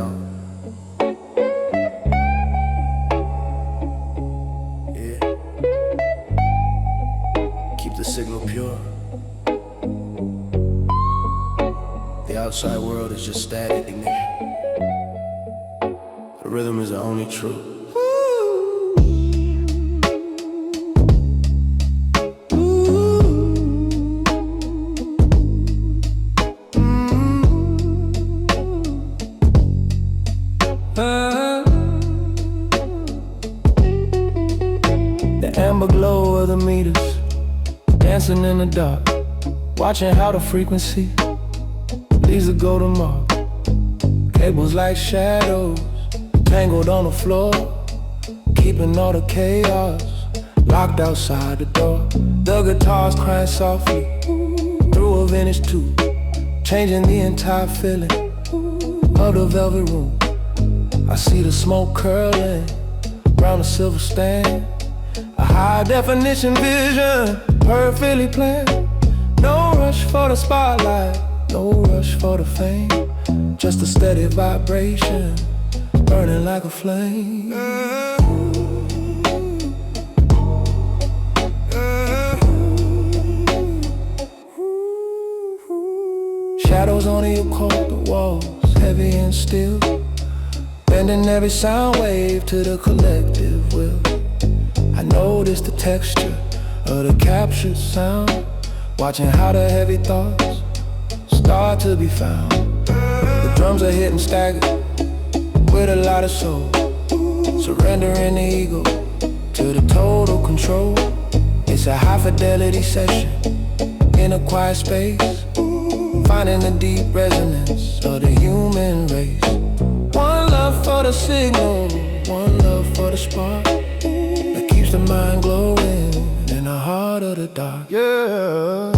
y'all. Yeah. Keep the signal pure. The outside world is just static ignition. The rhythm is the only truth. The amber glow of the meters, dancing in the dark, watching how the frequency leaves the golden mark. Cables like shadows, tangled on the floor, keeping all the chaos locked outside the door. The guitars crying softly through a vintage tube, changing the entire feeling of the velvet room. I see the smoke curling round the silver stand, a high definition vision, perfectly planned. No rush for the spotlight, no rush for the fame, just a steady vibration, burning like a flame. Shadows on the occult, the walls heavy and still, bending every sound wave to the collective will. I notice the texture of the captured sound, watching how the heavy thoughts start to be found. The drums are hitting staggered with a lot of soul, surrendering the ego to the total control. It's a high fidelity session in a quiet space, finding the deep resonance of the human race. One love for the signal, one love for the spark that keeps the mind glowing in the heart of the dark. Yeah.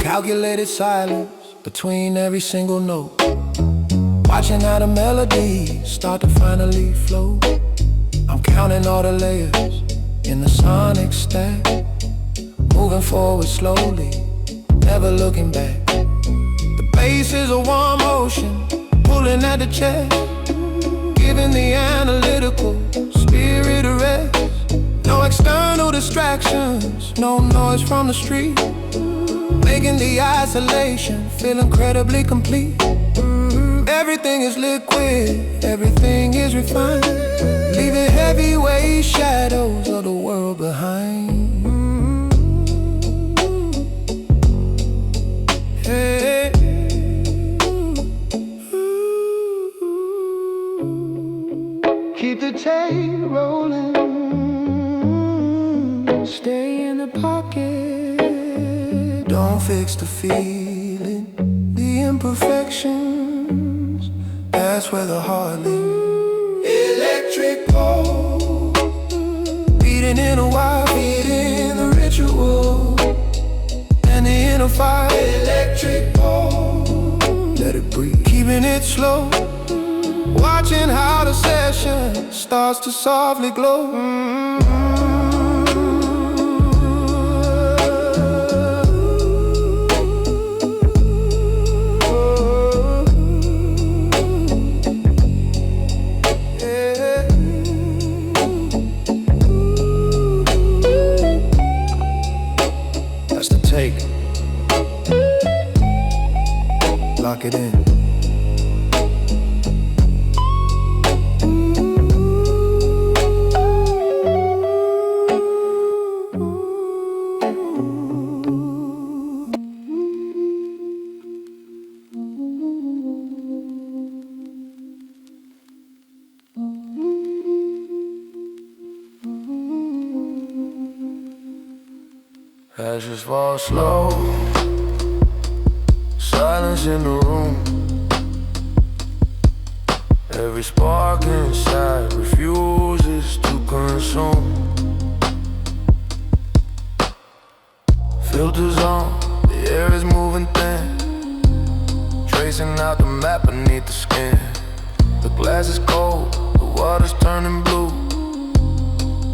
Calculated silence between every single note, watching how the melodies start to finally flow. I'm counting all the layers in the sonic stack, moving forward slowly, never looking back. The bass is a warm motion, pulling at the chest, giving the analytical spirit a rest. No external distractions, no noise from the street, making the isolation feel incredibly complete. Everything is liquid, everything is refined, leaving heavyweight shadows of the world behind. Hey. Keep the tape rolling, stay in the pocket. Don't fix the feeling, the imperfections, that's where the heart lives. Electric pole, beating in a wire, feeding the ritual, and the inner fire. Electric pole, let it breathe, keeping it slow, watching how the session starts to softly glow. Take, lock it in. Ashes fall slow, silence in the room. Every spark inside refuses to consume. Filters on, the air is moving thin, tracing out the map beneath the skin. The glass is cold, the water's turning blue,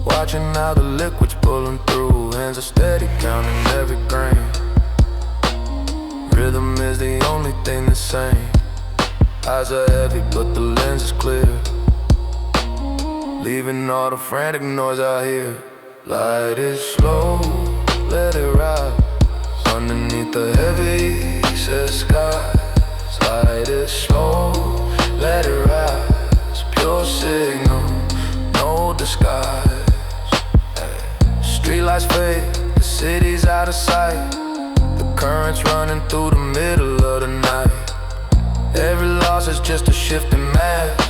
watching how the liquid's pulling through. hands are steady, counting every grain. Rhythm is the only thing the same. Eyes are heavy, but the lens is clear, leaving all the frantic noise out here. Light is slow, let it rise underneath the heavy set skies. Light is slow, let it rise. Pure signal, no disguise. Streetlights fade, the city's out of sight. The current's running through the middle of the night. Every loss is just a shifting mass.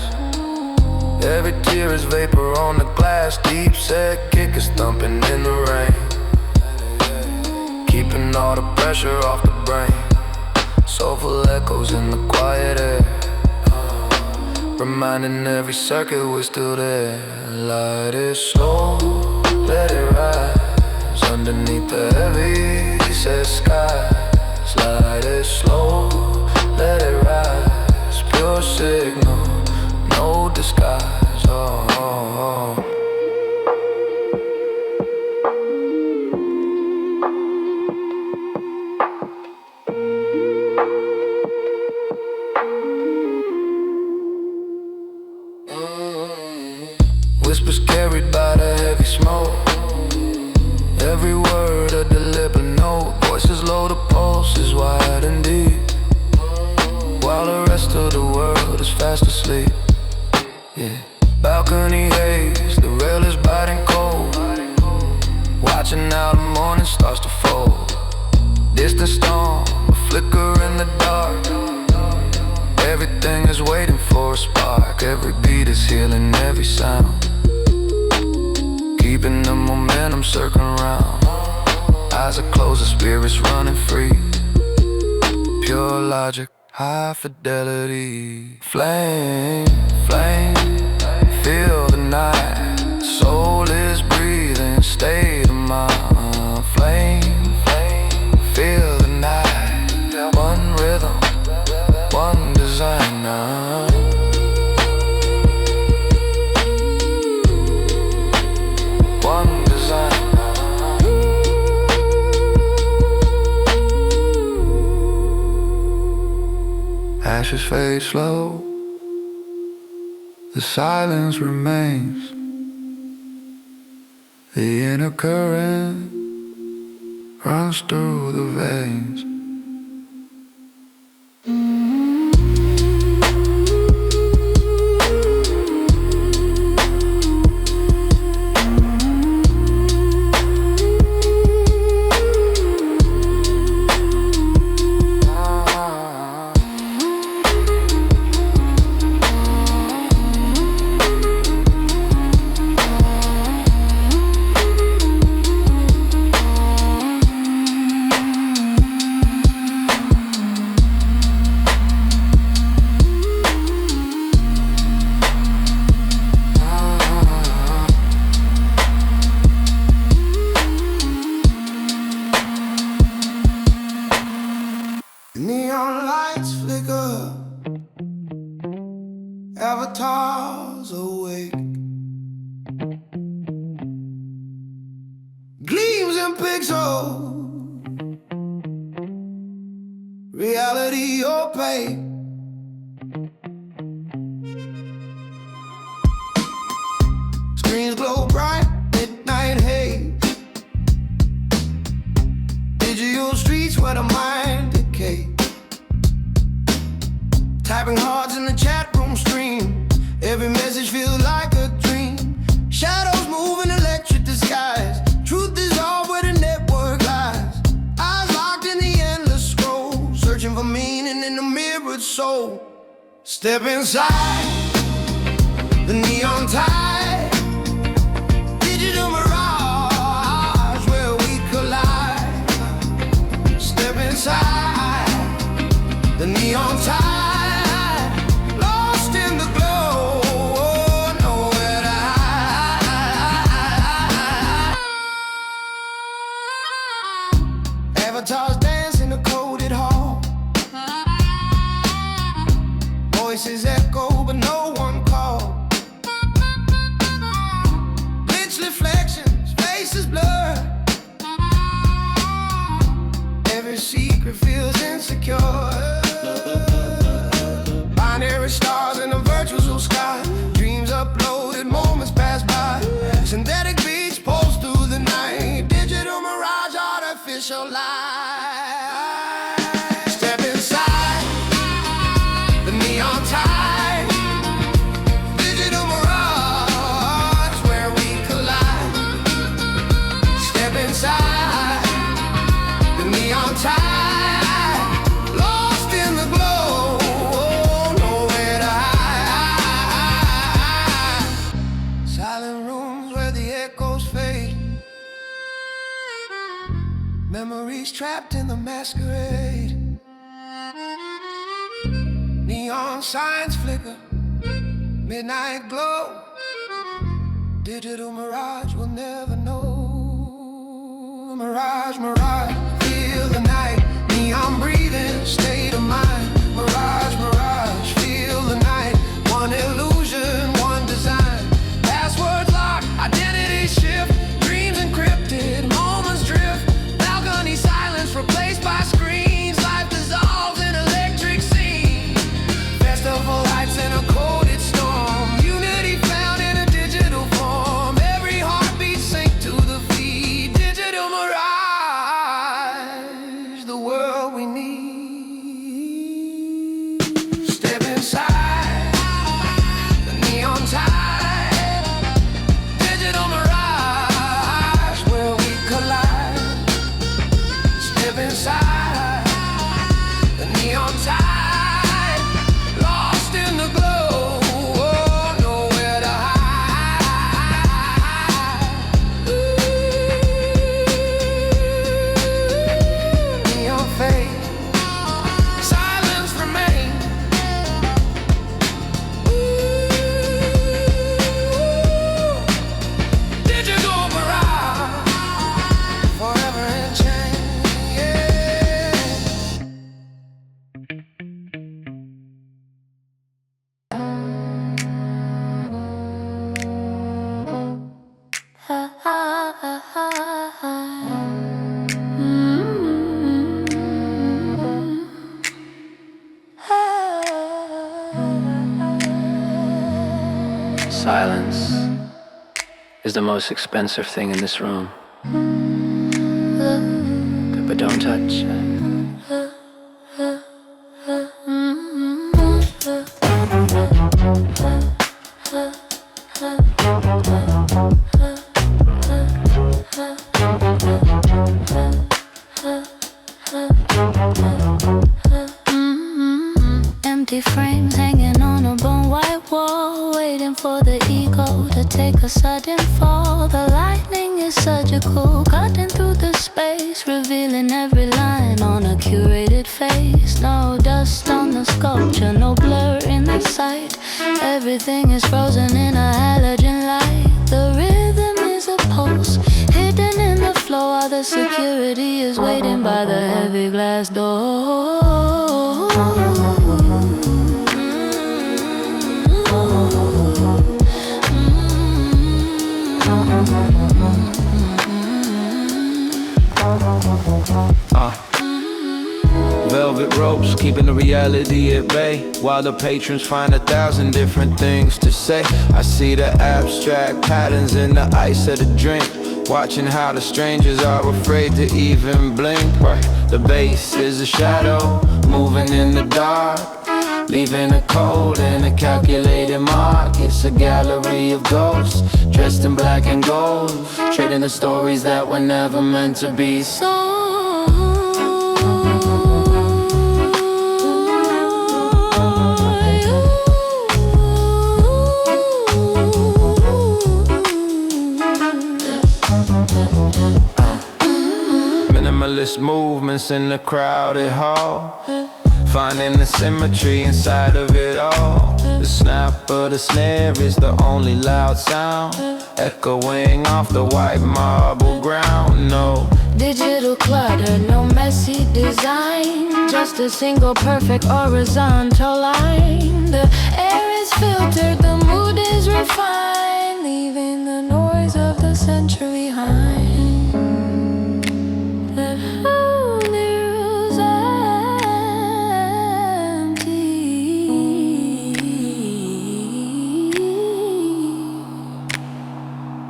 Every tear is vapor on the glass. Deep set kickers thumping in the rain, keeping all the pressure off the brain. Soulful echoes in the quiet air, reminding every circuit we're still there. Light is slow, let it rise underneath the heavy set skies. Light is slow, let it rise. Pure signal, no disguise. Oh, oh, oh. Whispers carried by the heavy smoke. Every word a deliberate note. Voices low, the pulse is wide and deep, while the rest of the world is fast asleep. Yeah. Balcony haze, the rail is biting cold, watching how the morning starts to fold. Distant storm, a flicker in the dark. Everything is waiting for a spark. Every beat is healing every sound, keeping the momentum circling round. Eyes are closed, the spirit's running free. Pure logic, high fidelity. Flame, flame, feel the night. Soul is breathing, state of mind. Flame, flame, feel the night. One rhythm, one designer. One designer. Ashes fade slow, the silence remains. The inner current runs through the veins. Neon lights flicker, avatars awake. Gleams and pixels, reality opaque. Screens glow bright, midnight haze. Digital streets where the mind decays. Typing hearts in the chat room stream. Every message feels like a dream. Shadows move in electric disguise. Truth is all where the network lies. Eyes locked in the endless scroll, searching for meaning in the mirrored soul. Step inside the neon tide. Digital mirage where we collide. Step inside the neon tide. Avatars dance in a coded hall. Voices echo, but no one called. Glitch reflections, faces blur. this your life. Step inside the neon tide, digital mirage where we collide. Step inside the neon tide, lost in the glow, nowhere to hide. Silent rooms where the echoes fade, memories trapped in the masquerade. Neon signs flicker, midnight glow. Digital mirage will never know. Mirage, mirage, feel the night. Neon breathing, state of mind. Mirage, mirage, feel the night. One illusion, one design. Passwords locked, identity shift. Dreams encrypted, moments drift. Balcony silence replaced by screens. Life dissolves in electric scene. Festival lights in a coded storm. Unity found in a digital form. Every heartbeat sync to the feed. Digital mirage, the world we need. Step inside the neon tide. Digital mirage where we collide. Step inside the neon tide, lost in the glow, nowhere to hide. Neon fade, silence remain. Digital mirage, forever in change. Silence is the most expensive thing in this room. But don't touch. Empty frames hanging on a bone white wall, waiting for the ego to take a sudden fall. The lightning is surgical, cutting through the space, revealing every line on a curated face. No dust on the sculpture, no blur in the sight. Everything is frozen in a halogen light. The rhythm is a pulse, hidden in the flow, while the security is waiting by the heavy glass door. Velvet ropes, keeping the reality at bay, while the patrons find 1,000 different things to say. I see the abstract patterns in the ice of the drink, watching how the strangers are afraid to even blink. Right, the base is a shadow, moving in the dark, leaving a code and a calculated mark. It's a gallery of ghosts, dressed in black and gold, trading the stories that were never meant to be. Minimalist movements in the crowded hall, finding the symmetry inside of it all. The snap of the snare is the only loud sound, echoing off the white marble ground. No digital clutter, no messy design, just a single perfect horizontal line. The air is filtered, the mood is refined, leaving the noise of the century behind. The holy room's empty,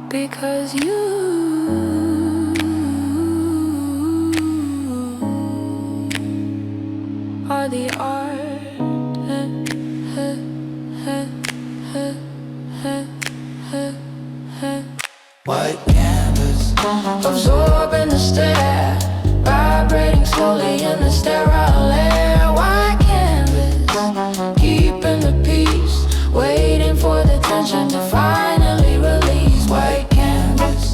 because you for the art. White canvas, Absorbing the stare, vibrating slowly in the sterile air. White canvas, keeping the peace, waiting for the tension to finally release. White canvas,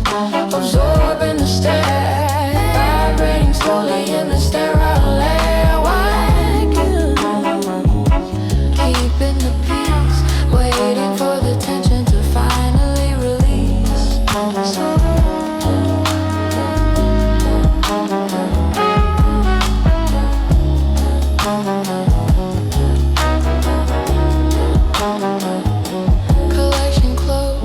absorbing the stare, vibrating slowly in the sterile air. White canvas, keeping the peace, waiting for the tension to finally release. Collection closed.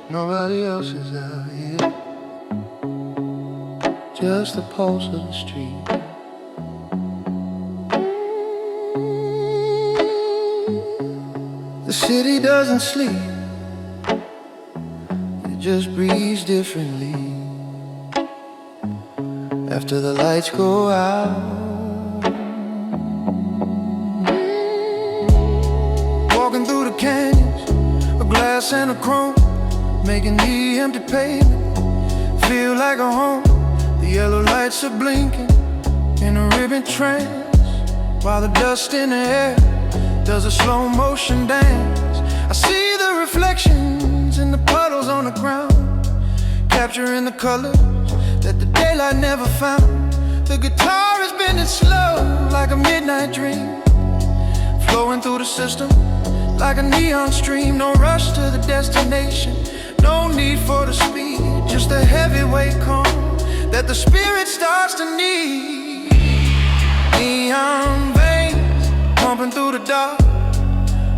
nobody else is out here, just the pulse of the street. The city doesn't sleep, it just breathes differently after the lights go out. Walking through the canyons, a glass and a chrome, making the empty pavement feel like a home. The yellow lights are blinking in a ribbon trance, while the dust in the air does a slow motion dance. I see the reflections in the puddles on the ground, capturing the colors that the daylight never found. The guitar is bending slow like a midnight dream, flowing through the system like a neon stream. No rush to the destination, no need for the speed, just a heavyweight calm that the spirit starts to need. Neon veins pumping through the dark,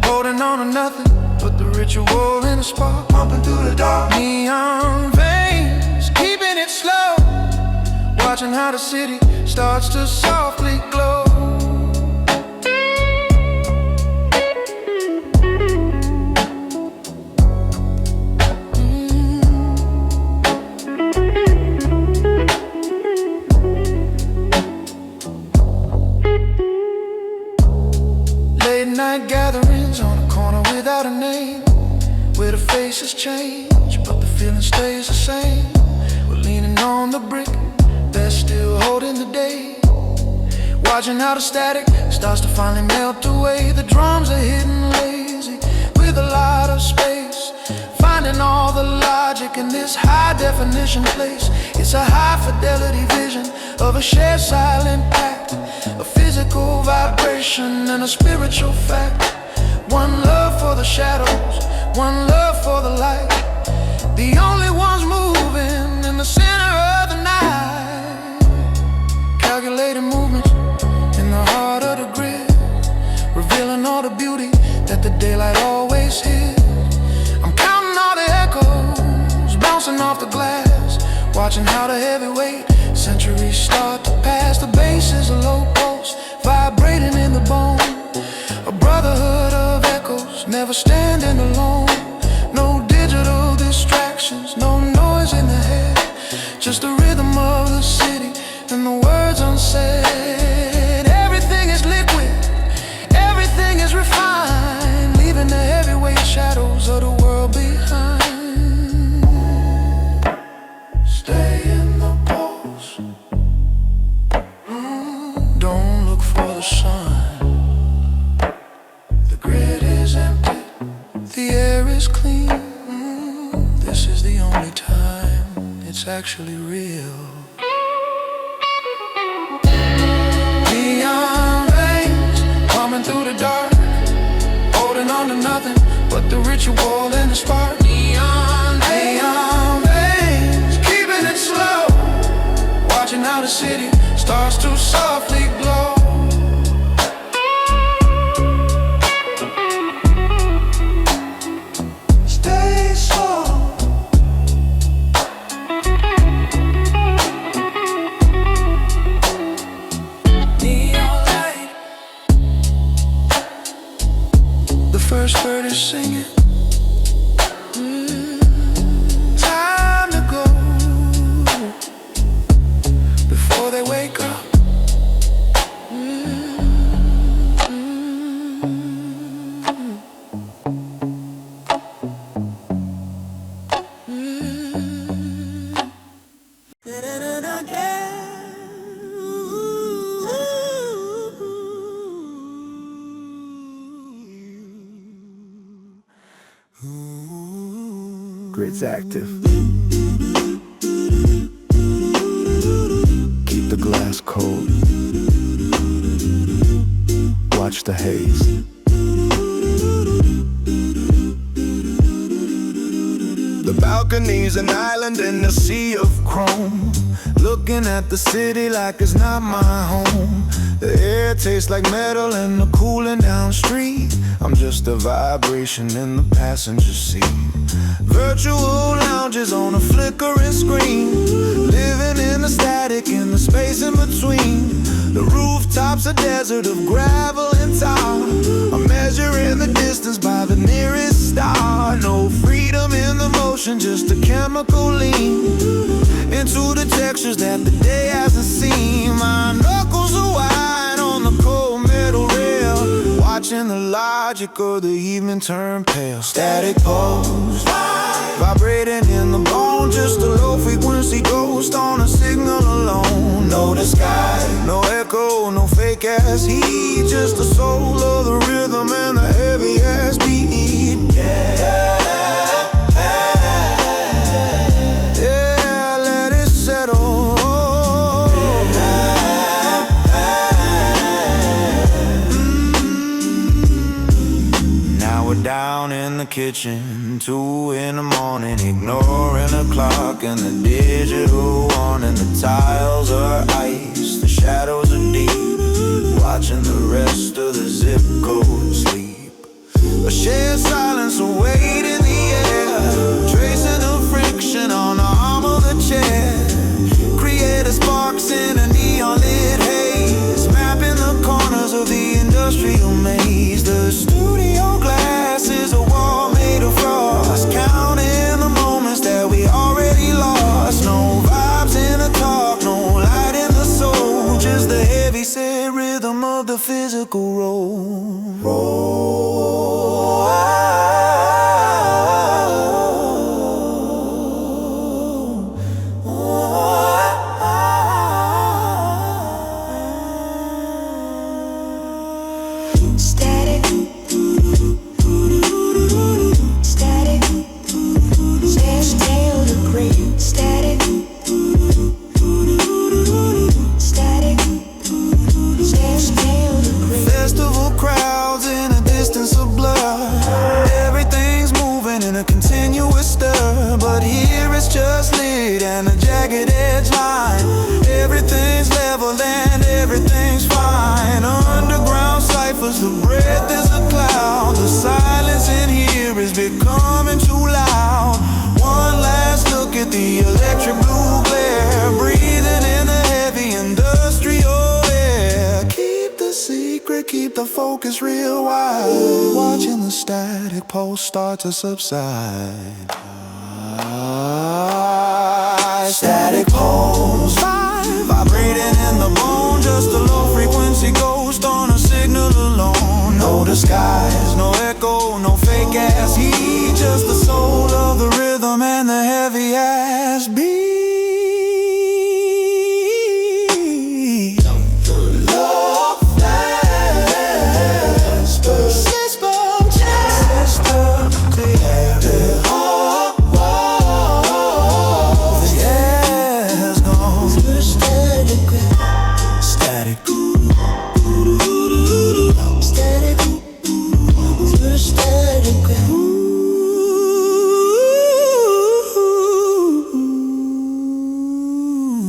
holding on to nothing but the ritual in the spark. Pumping through the dark, neon veins keeping it slow, watching how the city starts to softly glow. Night gatherings on a corner without a name, where the faces change but the feeling stays the same. We're leaning on the brick that's still holding the day, watching how the static starts to finally melt away. The drums are hitting lazy with a lot of space, finding all the logic in this high definition place. It's a high fidelity vision of a shared silent pact, a physical vibration and a spiritual fact. One love for the shadows, one love for the light, the only ones moving in the center of the night. Calculating movements in the heart of the grid, revealing all the beauty that the daylight always hid. I'm counting all the echoes bouncing off the glass, watching how the heavyweight centuries start to pass. The bass is a low pulse, vibrating in the bone, a brotherhood of echoes, never standing alone. No digital distractions, no noise in the head, just the rhythm of the city and the words unsaid. Everything is liquid, everything is refined, leaving the heavyweight shadows of the world behind. Stay in the pulse, don't look for the sun. The grid is empty, the air is clean. This is the only time it's actually real. Neon veins coming through the dark, holding on to nothing but the ritual and the spark. Neon veins keeping it slow, watching how the city starts to softly glow. Stay slow. Grid's active. Keep the glass cold. Watch the haze. The balcony's an island in a sea of chrome, looking at the city like it's not my home. The air tastes like metal in the cooling down street. I'm just a vibration in the passenger seat. Virtual lounges on a flickering screen, living in the static in the space in between. The rooftop's a desert of gravel and tar. I'm measuring the distance by the nearest star. No freedom in the motion, just a chemical lean into the textures that the day hasn't seen. My knuckles are wide on the cold metal rail, watching the logic of the evening turn pale. Static pose, vibrating in the bone, just a low frequency ghost on a signal alone. No disguise, no echo, no fake ass heat, just the soul of the rhythm and the heavy ass beat. Yeah, let it settle. Now we're down in the kitchen, 2 in the morning, ignoring the clock and the digital warning. The tiles are ice, the shadows are deep, watching the rest of the zip code sleep. A shared silence, a weight in the air, tracing the friction on the arm of the chair. Create sparks in a neon lit haze, mapping the corners of the industrial maze. The studio glass is a wall made of frost, counting the moments that we already lost. No vibes in the talk, no light in the soul, just the heavy set rhythm of the physical roll. Static, static, stale to green. Static, static, stale to green. Festival crowds in a distance of blood, everything's moving in a continuous stir. But here it's just lit and a jagged edge line. Everything's level and everything's fine. Underground ciphers, the breath is a cloud. The silence in here is becoming too loud. One last look at the electric blue glare, breathing in the heavy industrial air. Keep the secret, keep the focus real wide, watching the static pulse start to subside. Static pulse, vibrating in the bone, just a low frequency ghost on a signal alone. No disguise, no echo, no fake ass heat, just the soul of the rhythm and the heavy ass beat. Love fast, system to heavy. Static. Ooh,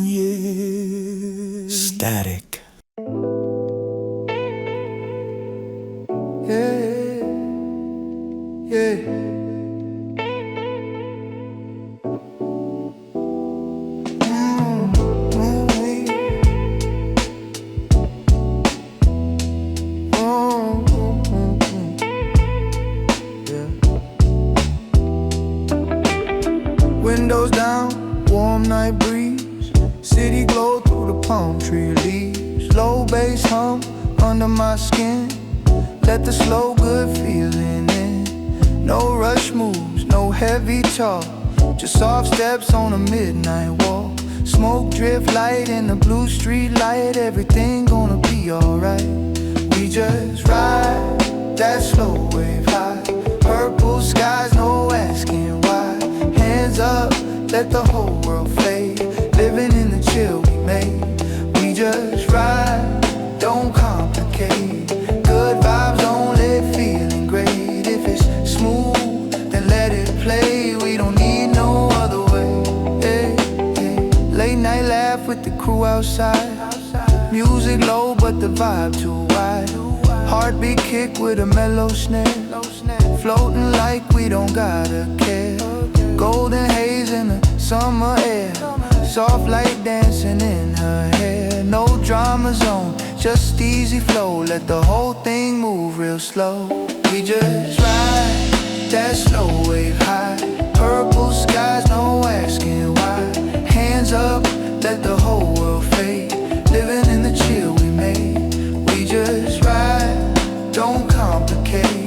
yeah. Static. Yeah, yeah. Windows down, warm night breeze, city glow through the palm tree leaves. Low bass hum under my skin, let the slow good feeling in. No rush moves, no heavy talk, just soft steps on a midnight walk. Smoke drift light in the blue street light, everything gonna be alright. We just ride that slow wave high. Purple skies, no asking why. Hands up, let the whole world fade. Living in the chill we made. We just ride, don't complicate. Good vibes only, feeling great. If it's smooth, then let it play. We don't need no other way. Hey, hey. Late night laugh with the crew outside. Music low but the vibe too wide. Heartbeat kick with a mellow snare. Floating like we don't gotta care. Golden haze in the summer air. Soft light dancing in her hair. No drama zone, just easy flow. Let the whole thing move real slow. We just ride that slow wave high. Purple skies, no asking why. Hands up, let the whole world fade. Living in the chill we made. We just ride, don't complicate.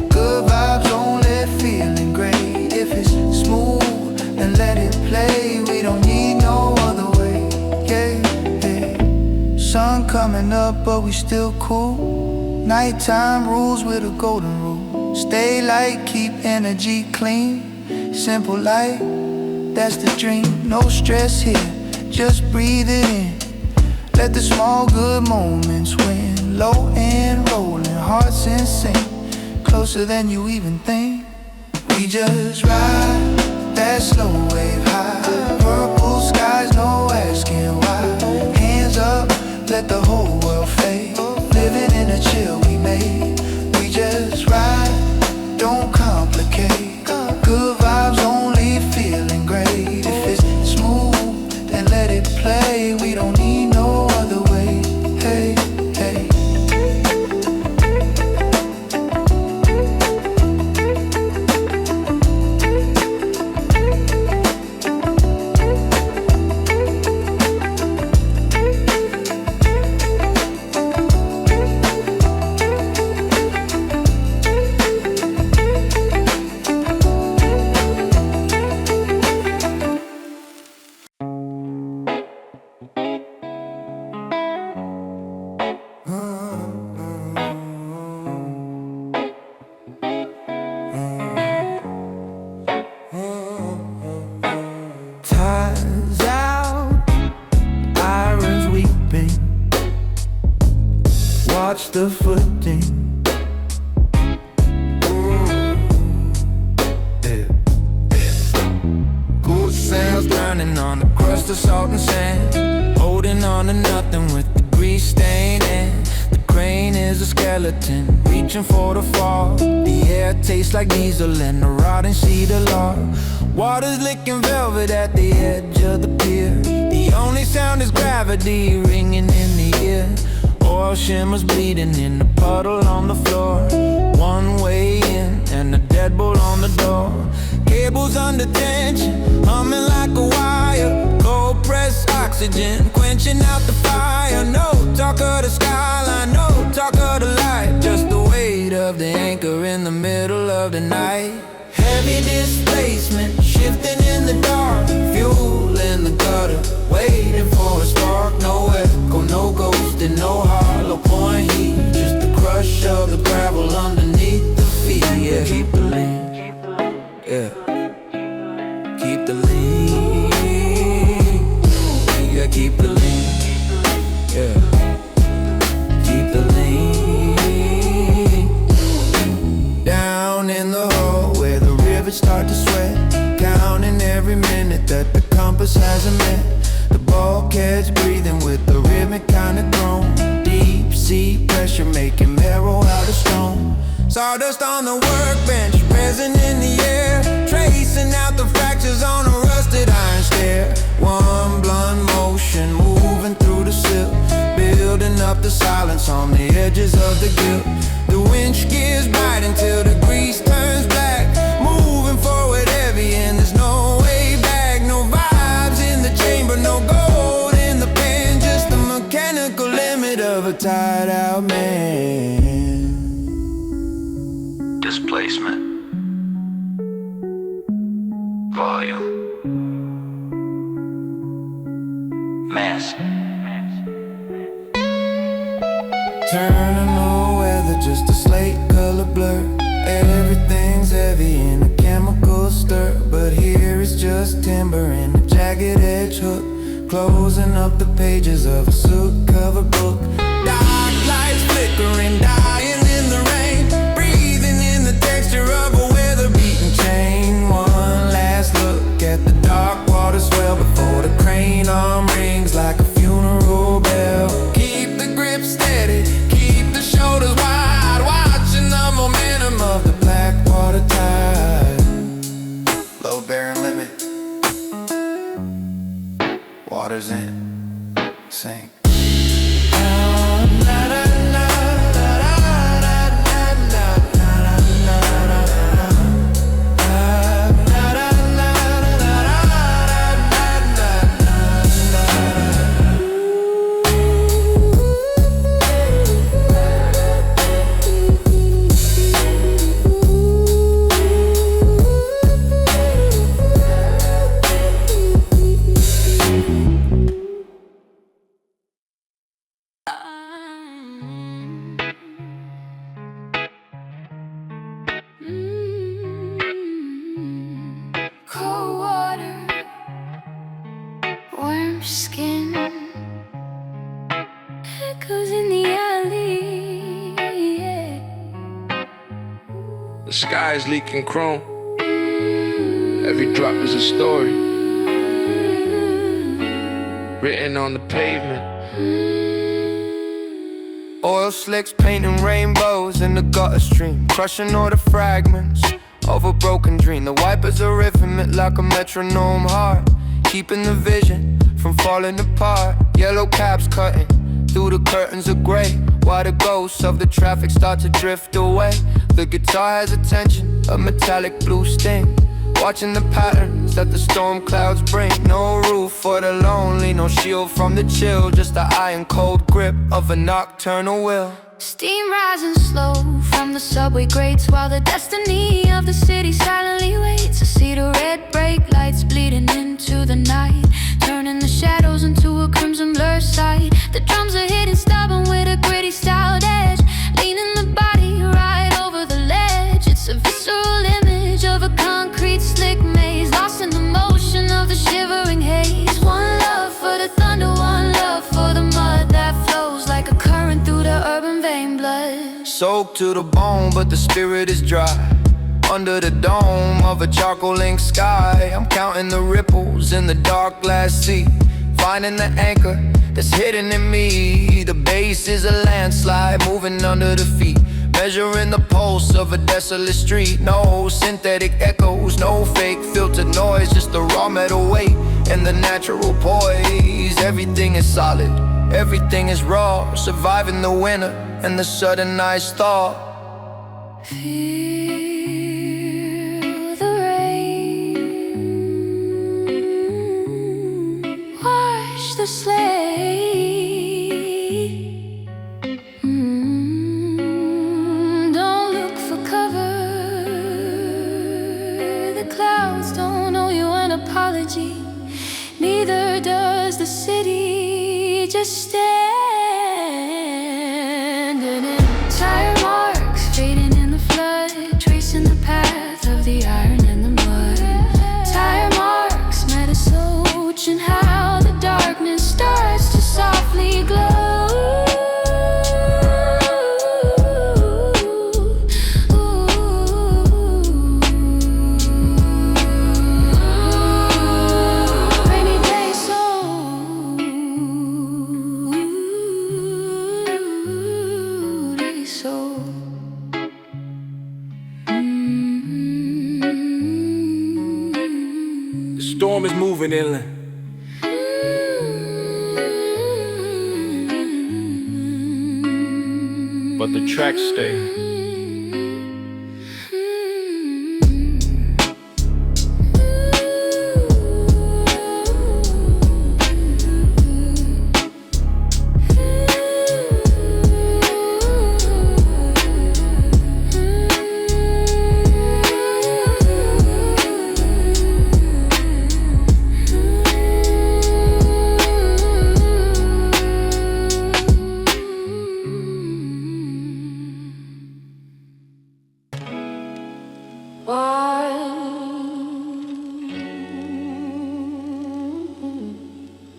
Good vibes only, feeling great. If it's smooth, then let it play. We don't need no other way, yeah, yeah. Sun coming up but we still cool. Nighttime rules with a golden rule. Stay light, keep energy clean. Simple light, that's the dream. No stress here, just breathe it in. Let the small good moments win. Low and rolling, hearts in sync. Closer than you even think. We just ride that slow wave high. Purple skies, no asking why. Hands up, let the whole world fade. Living in a chill we made. We just ride, don't complicate. Good vibes only, feeling great. If it's smooth, then let it play. We don't need no other way, hey, hey. Time's out, irons weeping. Watch the footing. Good sails burning on the crust of salt and sand. Holding on to nothing with the grease staining. The crane is a skeleton, reaching for the fall. The air tastes like diesel and the rotting cedar log. Water's licking velvet at the edge of the pier. The only sound is gravity ringing in the ear. Oil shimmers bleeding in the puddle on the floor. One way in and a deadbolt on the door. Cables under tension, humming like a wire. Cold pressed oxygen, quenching out the fire. No talk of the skyline, no talk of the light. Just the weight of the anchor in the middle of the night. Heavy displacement, shifting in the dark. Fuel in the gutter, waiting for a spark. No echo, no ghost and no hollow point heat. Just the crush of the gravel underneath the feet. Yeah, keep the lean. Yeah, keep the lean. Yeah, keep the lean. Yeah, keep the lean. Down in the hole where the rivets start to sweat. Counting every minute that the compass hasn't met. The bulkheads breathing with the rhythmic kind of groan. Deep sea pressure making marrow out of stone. Sawdust on the workbench, resin in the air. Tracing out the fractures on a rusted iron stair. One blunt motion moving through the sill. Building up the silence on the edges of the guilt. The winch gears bite until the grease turns black. Moving forward heavy and there's no way back. No vibes in the chamber, no gold in the pen. Just the mechanical limit of a tired out man. Displacement, volume, mass. Turning no weather, just a slate color blur. Everything's heavy just timber and a jagged edge hook, closing up the pages of a soot-covered book. Dark lights flickering, dying in the rain, breathing in the texture of a weather-beaten chain. One last look at the dark water swell before the crane arm rings like a funeral bell. Keep the grip steady, keep the shoulders wide, watching the momentum of the black water tide. Low bearing limit, water's in, sink. Cold water, warm skin, echoes in the alley, yeah. The sky is leaking chrome. Every drop is a story written on the pavement. Oil slicks painting rainbows in the gutter stream, crushing all the fragments of a broken dream. The wipers are riffing it like a metronome heart, keeping the vision from falling apart. Yellow cabs cutting through the curtains of gray, while the ghosts of the traffic start to drift away. The guitar has attention, a metallic blue sting, watching the patterns that the storm clouds bring. No roof for the lonely, no shield from the chill, just the iron cold grip of a nocturnal will. Steam rising slow from the subway grates, while the destiny of the city silently waits. I see the red brake lights bleeding into the night, turning the shadows into a crimson blur sight. The drums are hitting stubborn with a gritty styled edge, leaning the body right over the ledge. It's a visceral image of a concrete slick maze, lost in the motion of the shivering haze. One love for the thunder, one love for the mud that flows like a current through the urban vein blood. Soaked to the bone, but the spirit is dry. Under the dome of a charcoal ink sky, I'm counting the ripples in the dark glass sea, finding the anchor that's hidden in me. The base is a landslide moving under the feet, measuring the pulse of a desolate street. No synthetic echoes, no fake filtered noise, just the raw metal weight and the natural poise. Everything is solid, everything is raw, surviving the winter and the sudden ice thaw. Feel the rain wash the slate. Don't look for cover. The clouds don't owe you an apology, neither does the city. Just standing in tire marks, fading in the flood, tracing the path of the iron and the mud. Tire marks, Metasoch, and how the darkness starts to softly glow. Rainy day soul. The storm is moving inland, but the tracks stay.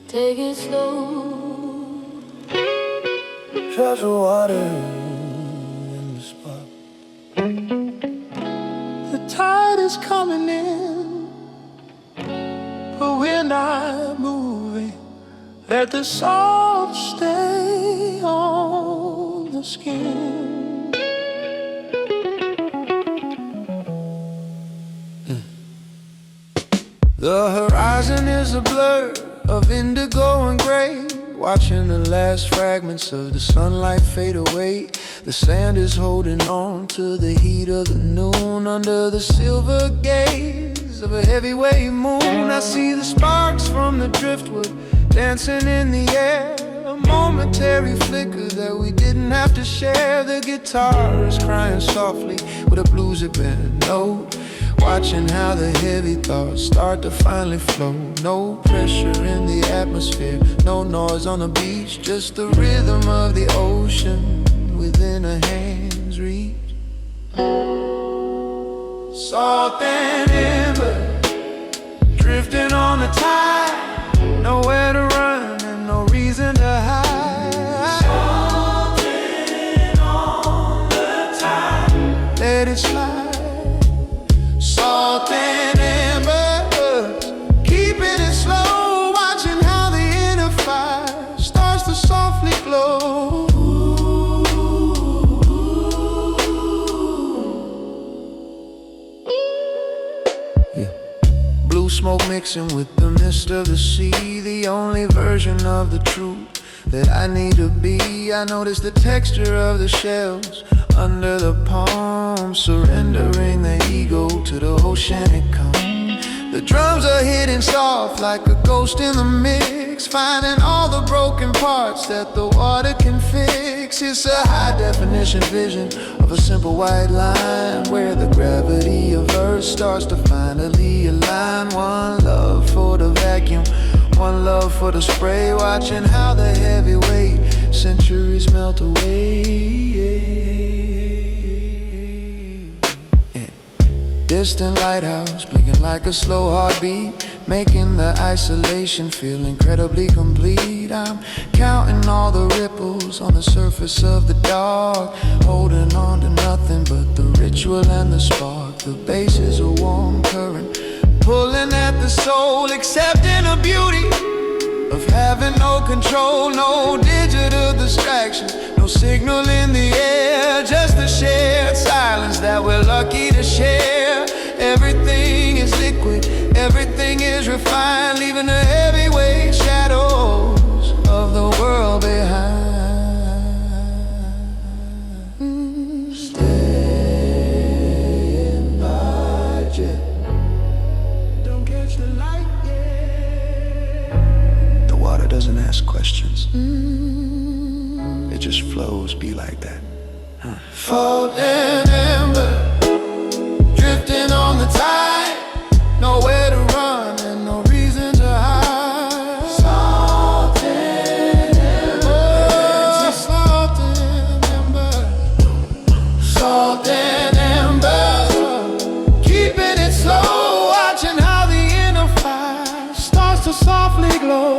take it slow. Treasure water in the spot. The tide is coming in, but we're not moving. Let the salt stay on the skin. The horizon is a blur of indigo and gray, watching the last fragments of the sunlight fade away. The sand is holding on to the heat of the noon under the silver gaze of a heavyweight moon. I see the sparks from the driftwood dancing in the air, a momentary flicker that we didn't have to share. The guitar is crying softly with a bluesy bend note, watching how the heavy thoughts start to finally flow. No pressure in the atmosphere, no noise on the beach, just the rhythm of the ocean within a hand's reach. Salt and ember, drifting on the tide, nowhere to run and no reason to hide. Salting on the tide, let it slide. Salt and embers, keeping it slow, watching how the inner fire starts to softly glow. Yeah. Blue smoke mixing with the mist of the sea, the only version of the truth that I need to be. I notice the texture of the shells under the palm, surrendering the ego to the oceanic calm. The drums are hitting soft like a ghost in the mix, finding all the broken parts that the water can fix. It's a high-definition vision of a simple white line where the gravity of Earth starts to finally align. One love for the vacuum, one love for the spray, watching how the heavyweight centuries melt away. Distant lighthouse, blinking like a slow heartbeat, making the isolation feel incredibly complete. I'm counting all the ripples on the surface of the dark, holding on to nothing but the ritual and the spark. The bass is a warm current, pulling at the soul, accepting the beauty of having no control, no digital distractions, no signal in the air, just the shared silence that we're lucky to share. Everything is liquid, everything is refined, leaving the heavyweight shadows of the world behind. Stand by, jet, don't catch the light yet. The water doesn't ask questions, it just flows, be like that. Falling ember, drifting on the tide, nowhere to run and no reason to hide. Salt and ember, salt and ember, salt and ember, keeping it slow, watching how the inner fire starts to softly glow.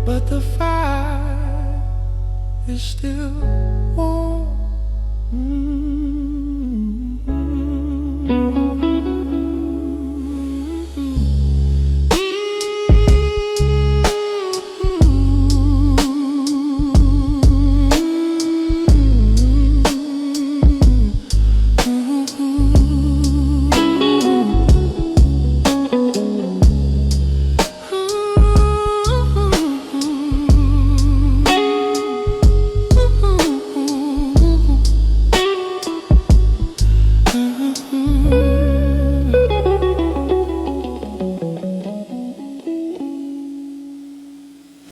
But the fire is still warm.